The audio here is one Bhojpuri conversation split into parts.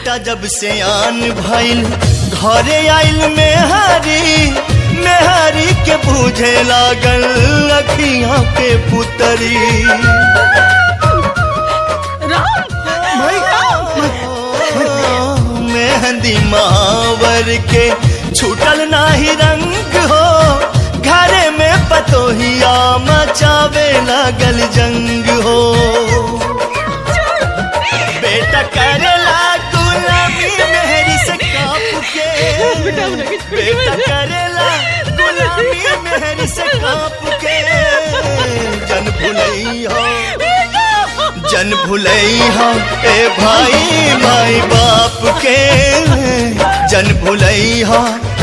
बेटा जब से आन भइल घरे आइल मेहरी के बूझे लागल अखियां के पुतरी। मेहंदी महावर के छूटल नाही रंग हो, घरे में पतोहिया मचावे लागल जंग हो। बेटा करेला गुलामी मेहरी से काप के, बेटा करेला गुलामी मेहरी से काप के। जन भुलैया ए भाई माई बाप के, जन भुलैया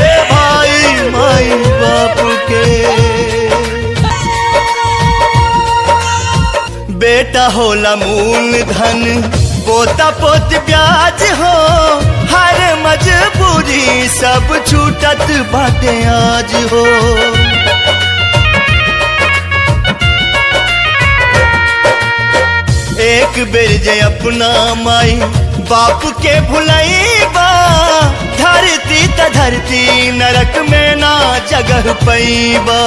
ए भाई माई बाप के। बेटा होला मूल धन पोता पोत ब्याज हो, हर मजबूरी सब छूटत बाटे आज हो। एक बेर जे अपना माई बाप के भुलैबा, धरती त धरती नरक में ना जगह पैबा।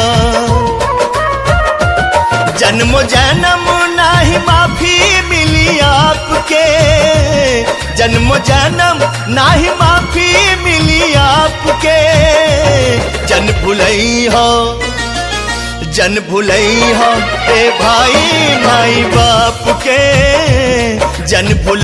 जन्मो जन्म नाही माफी मिली आपके, जन्मो जन्म नाही माफी मिली आपके। जन भुलैया ए भाई माई बाप के, जन भुल